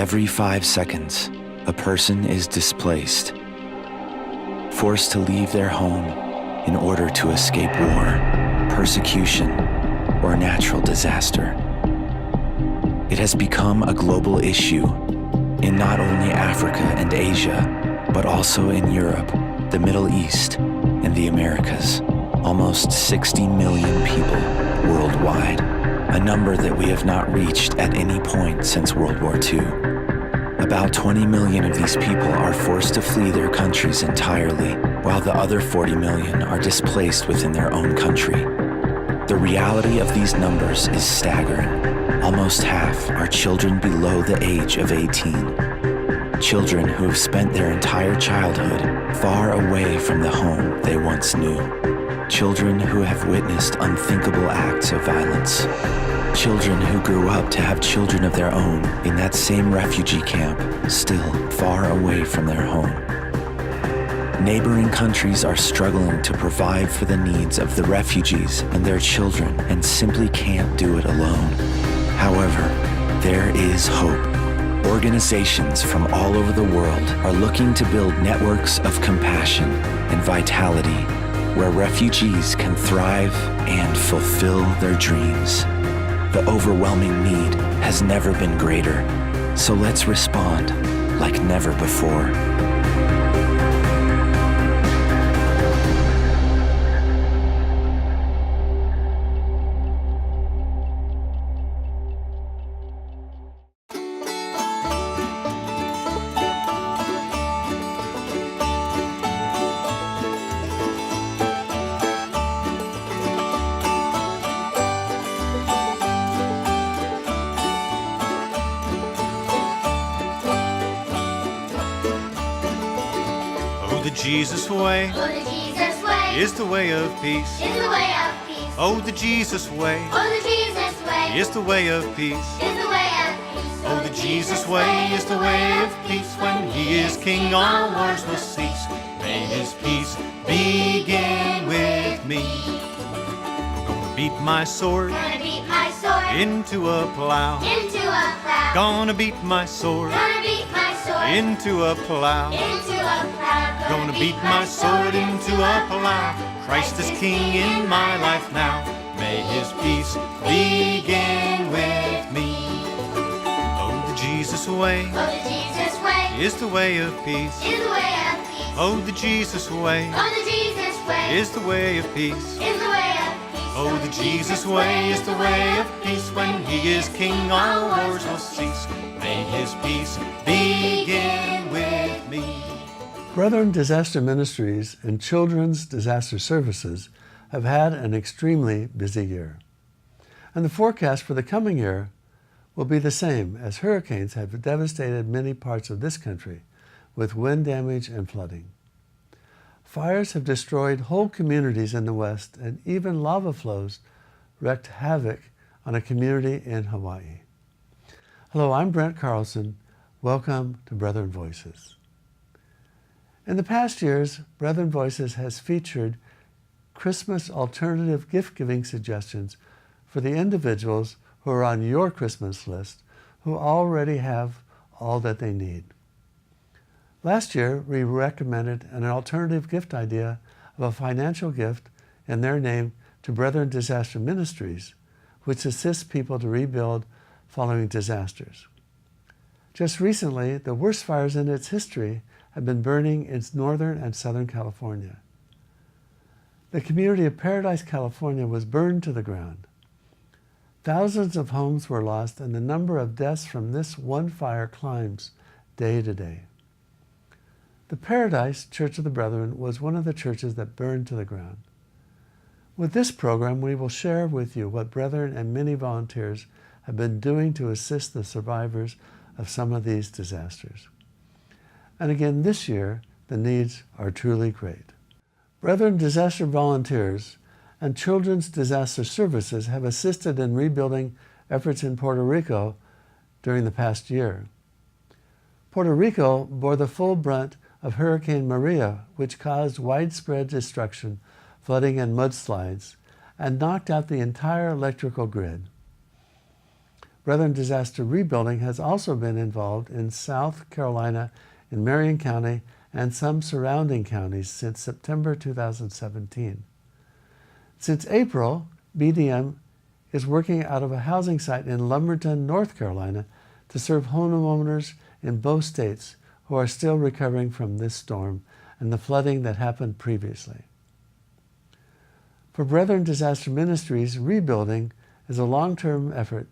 Every 5 seconds, a person is displaced, forced to leave their home in order to escape war, persecution, or natural disaster. It has become a global issue in not only Africa and Asia, but also in Europe, the Middle East, and the Americas. Almost 60 million people worldwide, a number that we have not reached at any point since World War II. About 20 million of these people are forced to flee their countries entirely, while the other 40 million are displaced within their own country. The reality of these numbers is staggering. Almost half are children below the age of 18. Children who have spent their entire childhood far away from the home they once knew. Children who have witnessed unthinkable acts of violence. Children who grew up to have children of their own in that same refugee camp, still far away from their home. Neighboring countries are struggling to provide for the needs of the refugees and their children and simply can't do it alone. However, there is hope. Organizations from all over the world are looking to build networks of compassion and vitality where refugees can thrive and fulfill their dreams. The overwhelming need has never been greater, so let's respond like never before. Jesus way, oh, the Jesus way is the way of peace. Is the way of peace. Oh, the Jesus way, oh, the Jesus way is the way of peace. Is the way of peace. Oh, the Jesus way is the way of peace. When He is King, all wars will cease. May His peace begin with me. I'm gonna beat my sword, Gonna beat my sword into a plow. into a plow. Gonna beat my sword Gonna beat my sword into a plow. into a plow. Gonna beat my sword into a plow. Christ is King in my life now. May His peace begin with me. Oh, the Jesus way Oh, the Jesus way is the way of peace. is the way of peace. Oh, the Jesus way Oh, the Jesus way is the way of peace. is the way of peace. Oh, the Jesus way is the way of peace. When He is King, all wars will cease. May His peace begin with me. Brethren Disaster Ministries and Children's Disaster Services have had an extremely busy year. And the forecast for the coming year will be the same, as hurricanes have devastated many parts of this country with wind damage and flooding. Fires have destroyed whole communities in the West, and even lava flows wreaked havoc on a community in Hawaii. Hello, I'm Brent Carlson. Welcome to Brethren Voices. In the past years, Brethren Voices has featured Christmas alternative gift-giving suggestions for the individuals who are on your Christmas list who already have all that they need. Last year, we recommended an alternative gift idea of a financial gift in their name to Brethren Disaster Ministries, which assists people to rebuild following disasters. Just recently, the worst fires in its history have been burning in Northern and Southern California. The community of Paradise, California was burned to the ground. Thousands of homes were lost, and the number of deaths from this one fire climbs day to day. The Paradise Church of the Brethren was one of the churches that burned to the ground. With this program, we will share with you what Brethren and many volunteers have been doing to assist the survivors of some of these disasters. And again, this year, the needs are truly great. Brethren Disaster Volunteers and Children's Disaster Services have assisted in rebuilding efforts in Puerto Rico during the past year. Puerto Rico bore the full brunt of Hurricane Maria, which caused widespread destruction, flooding and mudslides, and knocked out the entire electrical grid. Brethren Disaster Rebuilding has also been involved in South Carolina, in Marion County, and some surrounding counties since September 2017. Since April, BDM is working out of a housing site in Lumberton, North Carolina, to serve homeowners in both states who are still recovering from this storm and the flooding that happened previously. For Brethren Disaster Ministries, rebuilding is a long-term effort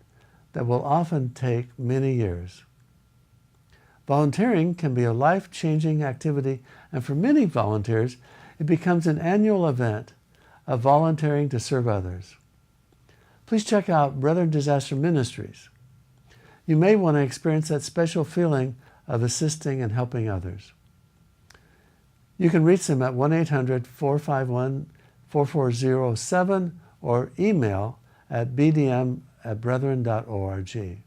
that will often take many years. Volunteering can be a life-changing activity, and for many volunteers, it becomes an annual event of volunteering to serve others. Please check out Brethren Disaster Ministries. You may want to experience that special feeling of assisting and helping others. You can reach them at 1-800-451-4407 or email at bdm@brethren.org.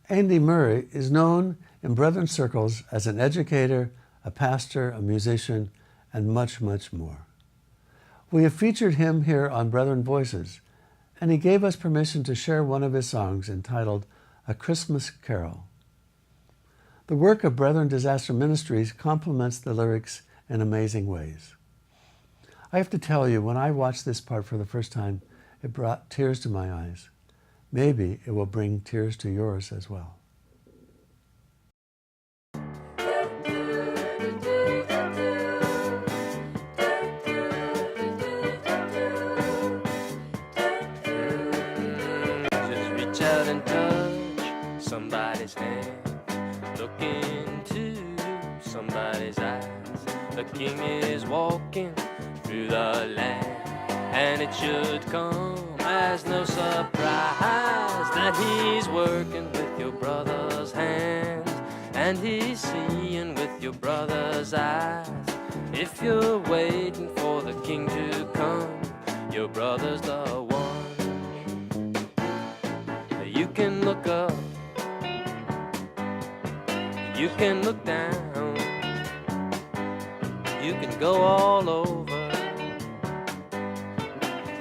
Andy Murray is known in Brethren circles as an educator, a pastor, a musician, and much, much more. We have featured him here on Brethren Voices, and he gave us permission to share one of his songs entitled A Christmas Carol. The work of Brethren Disaster Ministries complements the lyrics in amazing ways. I have to tell you, when I watched this part for the first time, it brought tears to my eyes. Maybe it will bring tears to yours as well. Just reach out and touch somebody's hand. Look into somebody's eyes. The King is walking through the land, and it should come as no surprise that he's working with your brother's hands, and he's seeing with your brother's eyes. If you're waiting for the King to come, your brother's the one. You can look up, you can look down, you can go all over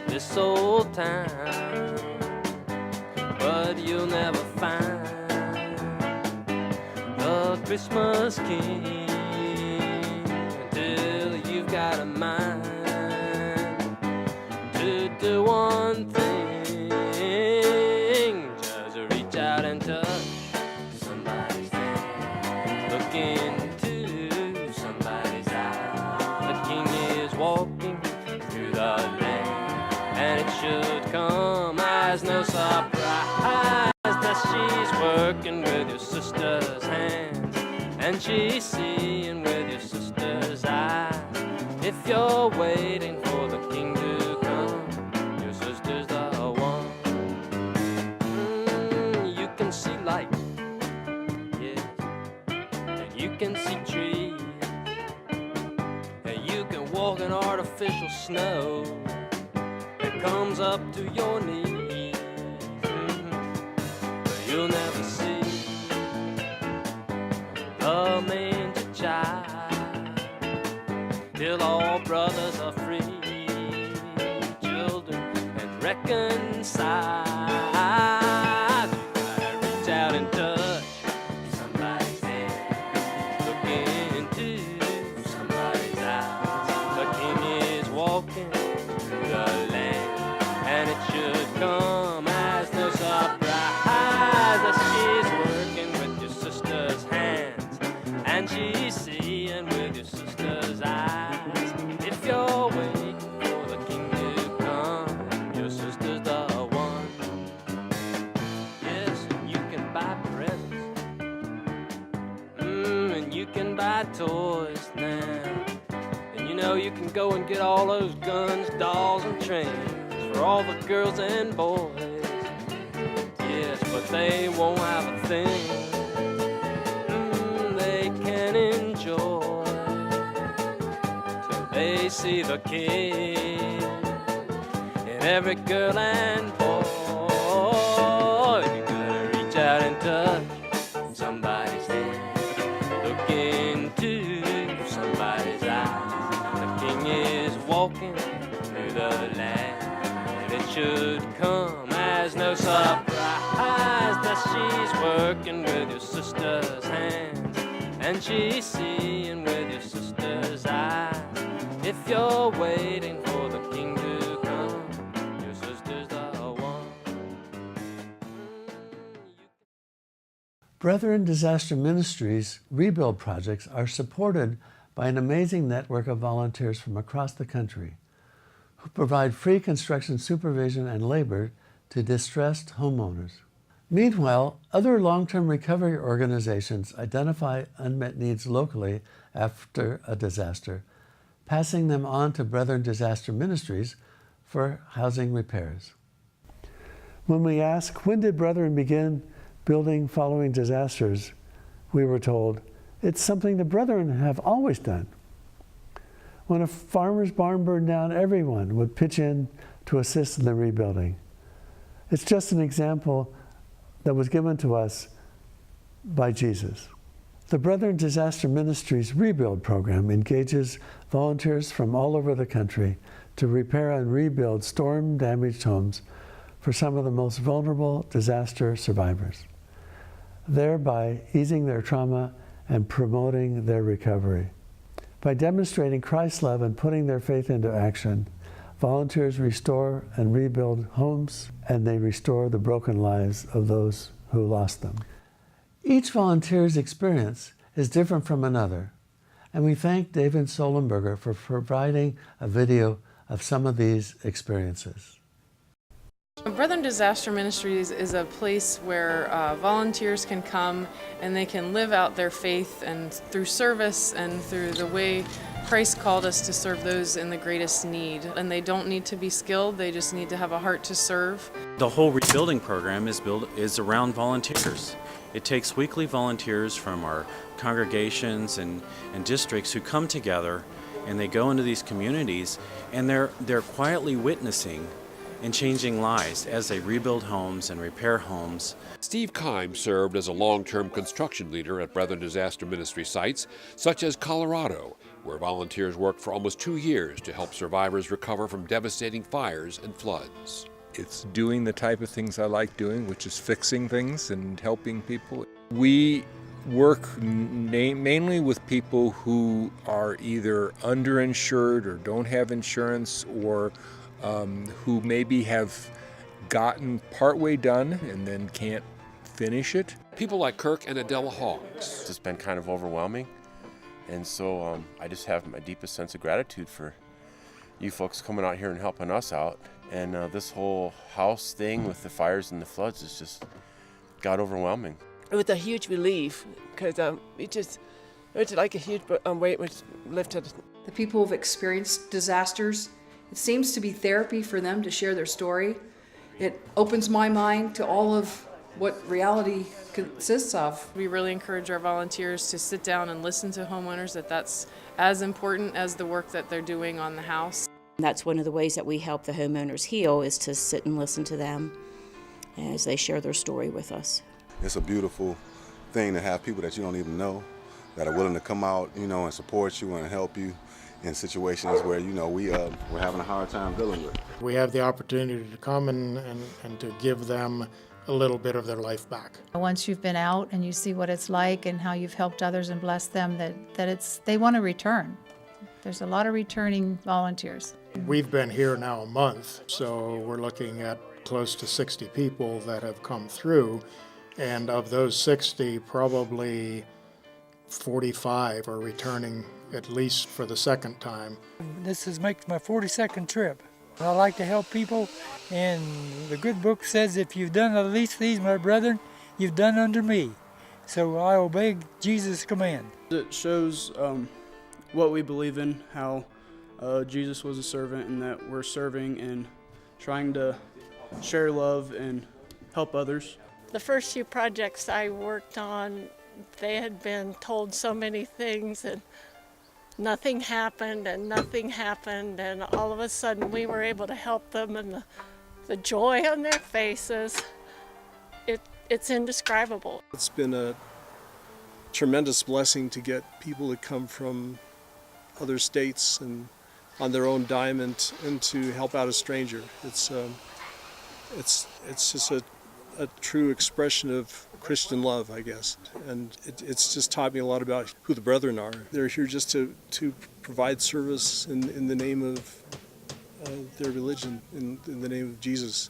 this old town, but you'll never find the Christmas King until you've got a mind to do one thing. Just reach out and touch somebody's hand. Look into somebody's eyes. The King is walking through the land, and it should come as no surprise that she's working with your sister's hands, and she's seeing with your sister's eyes. If you're waiting for the King to come, your sister's the one. You can see light, yes, and you can see trees, and you can walk in artificial snow that comes up to your knees. But you'll never see the manger child till all brothers are free, children and reconciled. You gotta reach out and touch somebody's hand. Look into somebody's eyes. The King is walking through the land, and it should come as no surprise that she's working with your sister's hands, and she's seeing with your sister's eyes. If you're waiting for the King to come, your sister's the one. Yes, you can buy presents, and you can buy toys now. And you know you can go and get all those guns, dolls, and trains for all the girls and boys. Yes, but they won't have a thing they can enjoy till they see the King in every girl and boy. You gotta reach out and touch somebody's hand. Look into somebody's eyes. The King is walking through the land, and it should come as surprise, no surprise that she's working with your sister's hands, and she's seeing with your sister's eyes. If you're waiting for the king to come, your sister's the one. Brethren Disaster Ministries Rebuild projects are supported by an amazing network of volunteers from across the country who provide free construction supervision and labor to distressed homeowners. Meanwhile, other long-term recovery organizations identify unmet needs locally after a disaster, passing them on to Brethren Disaster Ministries for housing repairs. When we ask, when did Brethren begin building following disasters, we were told, it's something the Brethren have always done. When a farmer's barn burned down, everyone would pitch in to assist in the rebuilding. It's just an example that was given to us by Jesus. The Brethren Disaster Ministries Rebuild Program engages volunteers from all over the country to repair and rebuild storm-damaged homes for some of the most vulnerable disaster survivors, thereby easing their trauma and promoting their recovery. By demonstrating Christ's love and putting their faith into action, volunteers restore and rebuild homes, and they restore the broken lives of those who lost them. Each volunteer's experience is different from another, and we thank David Solenberger for providing a video of some of these experiences. Brethren Disaster Ministries is a place where volunteers can come and they can live out their faith, and through service and through the way Christ called us to serve those in the greatest need. And they don't need to be skilled, they just need to have a heart to serve. The whole rebuilding program is around volunteers. It takes weekly volunteers from our congregations and districts who come together, and they go into these communities, and they're quietly witnessing and changing lives as they rebuild homes and repair homes. Steve Kime served as a long-term construction leader at Brethren Disaster Ministry sites, such as Colorado, where volunteers worked for almost 2 years to help survivors recover from devastating fires and floods. It's doing the type of things I like doing, which is fixing things and helping people. We work mainly with people who are either underinsured or don't have insurance, or who maybe have gotten partway done and then can't finish it. People like Kirk and Adela Hawks. It's been kind of overwhelming, and so I just have my deepest sense of gratitude for you folks coming out here and helping us out. And this whole house thing with the fires and the floods has just got overwhelming. It was a huge relief because it was like a huge weight was lifted. The people who've experienced disasters, it seems to be therapy for them to share their story. It opens my mind to all of what reality consists of. We really encourage our volunteers to sit down and listen to homeowners, that's as important as the work that they're doing on the house. That's one of the ways that we help the homeowners heal, is to sit and listen to them as they share their story with us. It's a beautiful thing to have people that you don't even know that are willing to come out, and support you and help you in situations where, we're having a hard time dealing with. We have the opportunity to come and to give them a little bit of their life back. Once you've been out and you see what it's like and how you've helped others and blessed them, they want to return. There's a lot of returning volunteers. We've been here now a month, so we're looking at close to 60 people that have come through, and of those 60, probably 45 are returning at least for the second time. This makes my 42nd trip. I like to help people, and the good book says, if you've done at least these, my brethren, you've done unto me. So I obey Jesus' command. It shows what we believe in, how Jesus was a servant, and that we're serving and trying to share love and help others. The first few projects I worked on, they had been told so many things, and nothing happened, and all of a sudden we were able to help them, and the joy on their faces, it's indescribable. It's been a tremendous blessing to get people to come from other states and on their own dime and to help out a stranger. it's just a true expression of Christian love, I guess. And it's just taught me a lot about who the Brethren are. They're here just to provide service in the name of their religion, in the name of Jesus,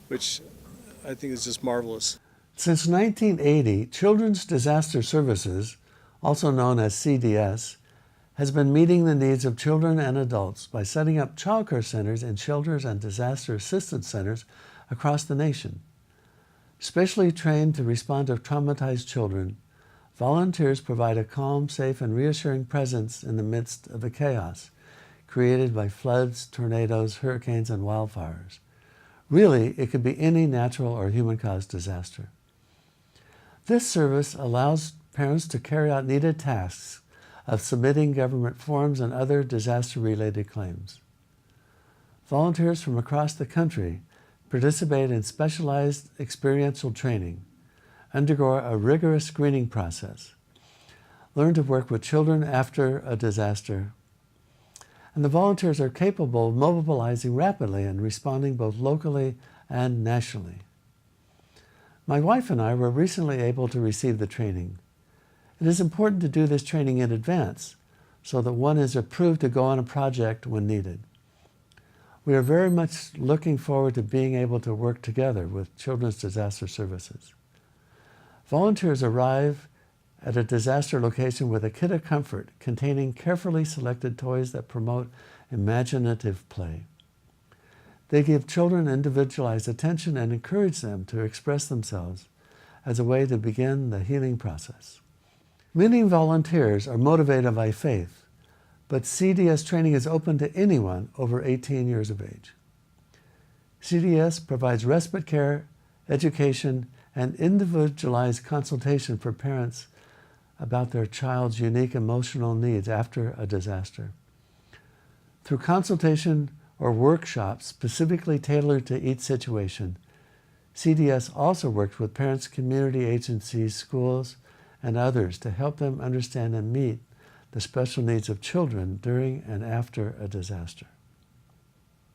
which I think is just marvelous. Since 1980, Children's Disaster Services, also known as CDS, has been meeting the needs of children and adults by setting up childcare centers in shelters and disaster assistance centers across the nation. Specially trained to respond to traumatized children, volunteers provide a calm, safe, and reassuring presence in the midst of the chaos created by floods, tornadoes, hurricanes, and wildfires. Really, it could be any natural or human-caused disaster. This service allows parents to carry out needed tasks of submitting government forms and other disaster-related claims. Volunteers from across the country participate in specialized experiential training, undergo a rigorous screening process, learn to work with children after a disaster, and the volunteers are capable of mobilizing rapidly and responding both locally and nationally. My wife and I were recently able to receive the training. It is important to do this training in advance so that one is approved to go on a project when needed. We are very much looking forward to being able to work together with Children's Disaster Services. Volunteers arrive at a disaster location with a kit of comfort containing carefully selected toys that promote imaginative play. They give children individualized attention and encourage them to express themselves as a way to begin the healing process. Many volunteers are motivated by faith, but CDS training is open to anyone over 18 years of age. CDS provides respite care, education, and individualized consultation for parents about their child's unique emotional needs after a disaster. Through consultation or workshops specifically tailored to each situation, CDS also works with parents, community agencies, schools, and others to help them understand and meet the special needs of children during and after a disaster.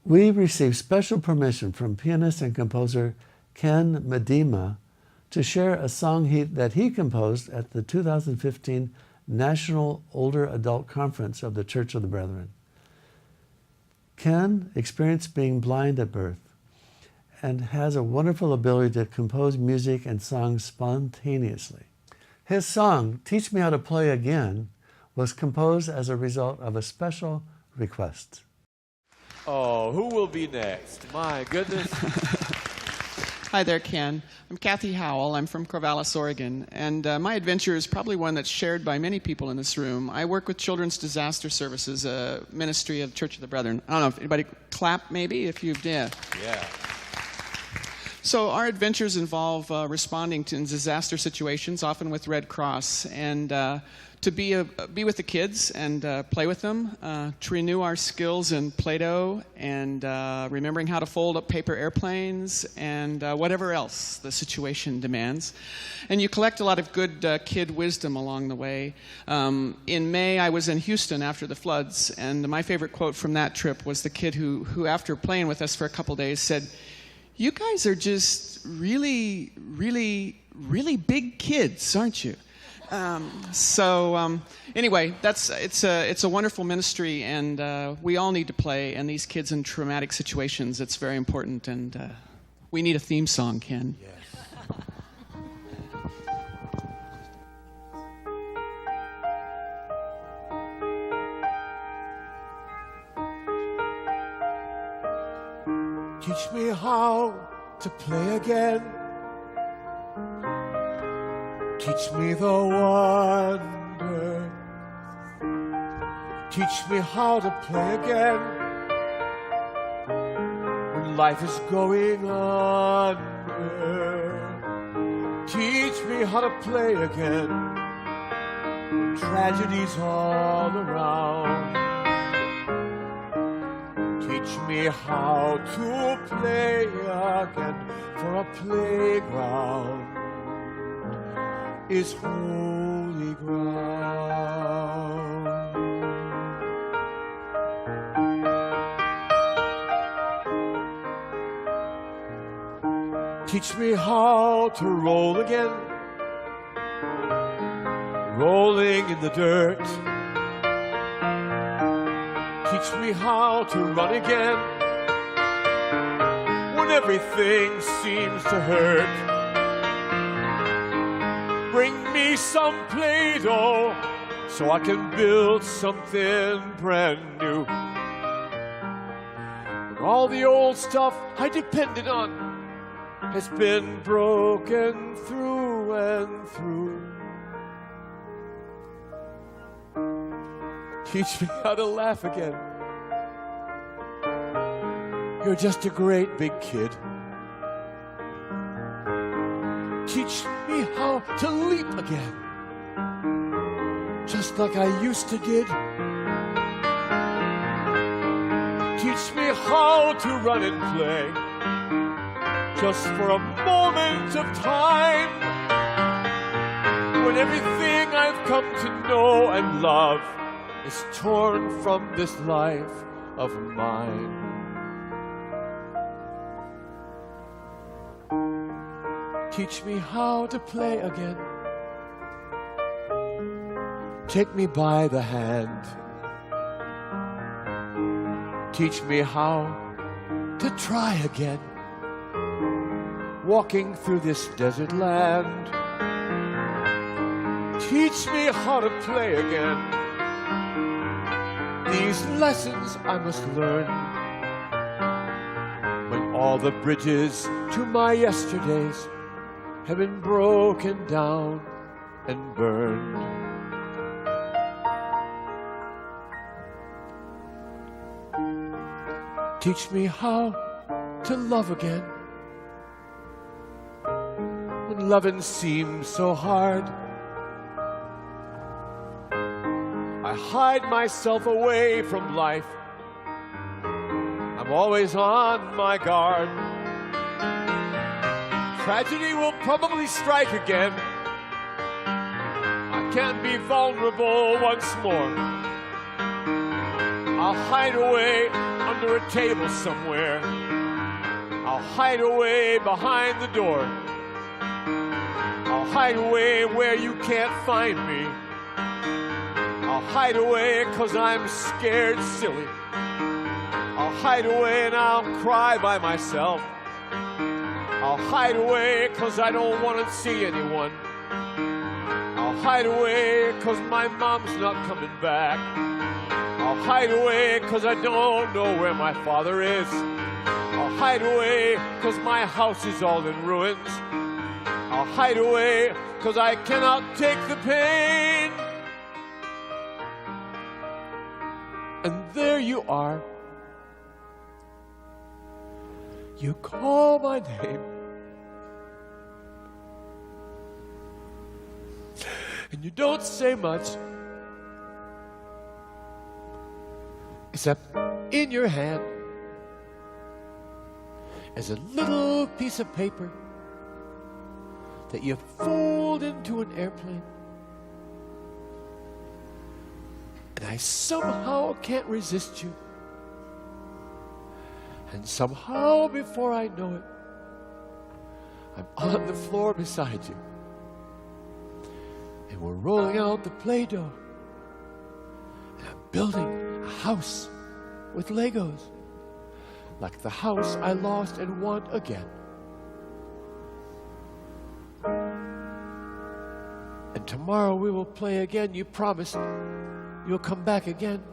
We received special permission from pianist and composer Ken Medema to share a song that he composed at the 2015 National Older Adult Conference of the Church of the Brethren. Ken experienced being blind at birth and has a wonderful ability to compose music and songs spontaneously. His song, Teach Me How to Play Again, was composed as a result of a special request. Oh, who will be next? My goodness. Hi there, Ken. I'm Kathy Howell. I'm from Corvallis, Oregon, and my adventure is probably one that's shared by many people in this room. I work with Children's Disaster Services, a ministry of Church of the Brethren. I don't know if anybody clap, maybe, if you've did. Yeah. So our adventures involve responding to disaster situations, often with Red Cross, and to be with the kids and play with them, to renew our skills in Play-Doh and remembering how to fold up paper airplanes and whatever else the situation demands. And you collect a lot of good kid wisdom along the way. In May, I was in Houston after the floods, and my favorite quote from that trip was the kid who after playing with us for a couple days, said, "You guys are just really, really, really big kids, aren't you?" Anyway, it's a wonderful ministry, and we all need to play. And these kids in traumatic situations, it's very important. And we need a theme song, Ken. Yes. Teach me how to play again. Teach me the wonder. Teach me how to play again when life is going under. Teach me how to play again when tragedy's all around. Teach me how to play again, for a playground is holy ground. Teach me how to roll again, rolling in the dirt. Teach me how to run again when everything seems to hurt. Bring me some Play-Doh so I can build something brand new. When all the old stuff I depended on has been broken through and through. Teach me how to laugh again. You're just a great big kid. Teach me how to leap again, just like I used to did. Teach me how to run and play, just for a moment of time, when everything I've come to know and love is torn from this life of mine. Teach me how to play again. Take me by the hand. Teach me how to try again, walking through this desert land. Teach me how to play again. These lessons I must learn when all the bridges to my yesterdays have been broken down and burned. Teach me how to love again when loving seems so hard. I hide myself away from life. I'm always on my guard. Tragedy will probably strike again. I can't be vulnerable once more. I'll hide away under a table somewhere. I'll hide away behind the door. I'll hide away where you can't find me. I'll hide away 'cause I'm scared silly. I'll hide away and I'll cry by myself. I'll hide away 'cause I don't want to see anyone. I'll hide away 'cause my mom's not coming back. I'll hide away 'cause I don't know where my father is. I'll hide away 'cause my house is all in ruins. I'll hide away 'cause I cannot take the pain. And there you are. You call my name. And you don't say much, except in your hand is a little piece of paper that you fold into an airplane. And I somehow can't resist you. And somehow, before I know it, I'm on the floor beside you. And we're rolling out the Play-Doh. And I'm building a house with Legos, like the house I lost and want again. And tomorrow we will play again. You promised you'll come back again.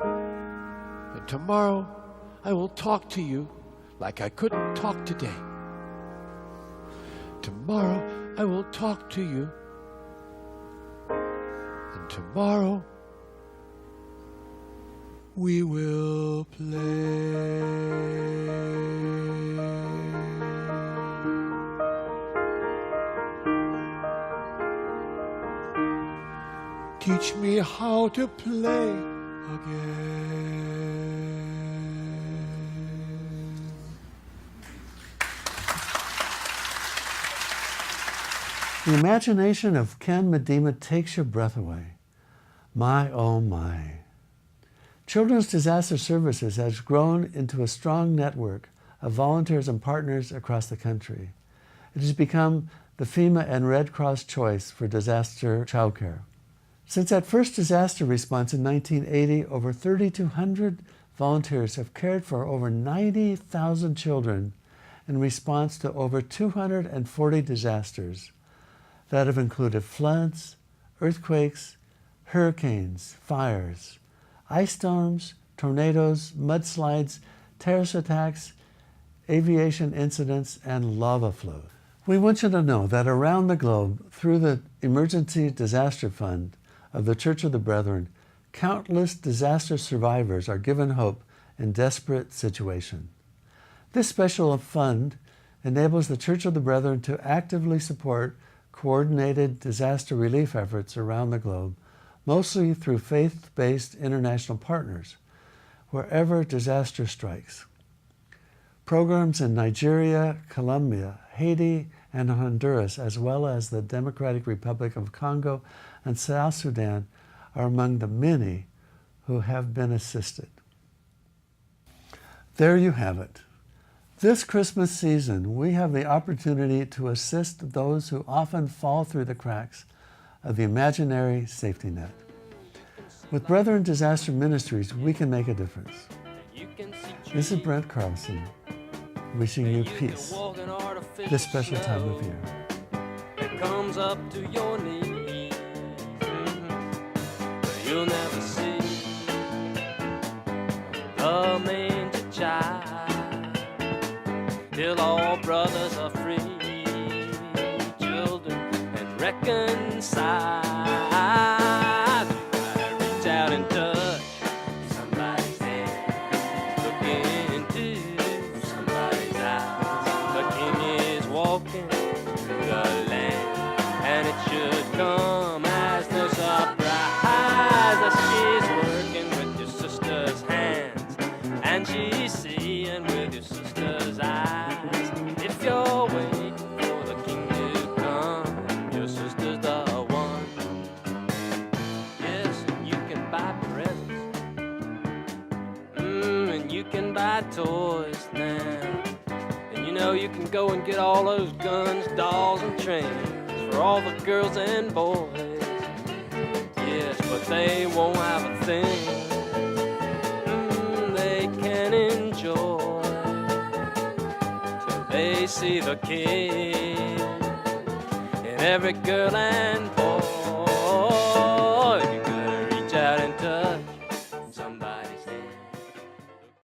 And tomorrow I will talk to you like I couldn't talk today. Tomorrow I will talk to you. And tomorrow we will play. Teach me how to play again. The imagination of Ken Medema takes your breath away. My, oh my. Children's Disaster Services has grown into a strong network of volunteers and partners across the country. It has become the FEMA and Red Cross choice for disaster childcare. Since that first disaster response in 1980, over 3,200 volunteers have cared for over 90,000 children in response to over 240 disasters that have included floods, earthquakes, hurricanes, fires, ice storms, tornadoes, mudslides, terrorist attacks, aviation incidents, and lava flows. We want you to know that around the globe, through the Emergency Disaster Fund of the Church of the Brethren, countless disaster survivors are given hope in desperate situations. This special fund enables the Church of the Brethren to actively support coordinated disaster relief efforts around the globe, mostly through faith-based international partners, wherever disaster strikes. Programs in Nigeria, Colombia, Haiti, and Honduras, as well as the Democratic Republic of Congo and South Sudan, are among the many who have been assisted. There you have it. This Christmas season, we have the opportunity to assist those who often fall through the cracks of the imaginary safety net. With Brethren Disaster Ministries, we can make a difference. This is Brent Carlson, wishing you peace this special time of year. It comes up to your knees, but you'll never see the manger child till all brothers are free, children and reconciled. You gotta reach out and touch somebody's hand, look into somebody's eyes. The King is walking through the land, and it should come as no surprise that she's working with your sister's hands, and she's seeing with your sister's eyes. If you're waiting for the King to come, your sister's the one. Yes, you can buy presents, and you can buy toys now. And you know you can go and get all those guns, dolls, and trains for all the girls and boys. Yes, but they won't have a thing they can enjoy till they see the King in every girl and boy.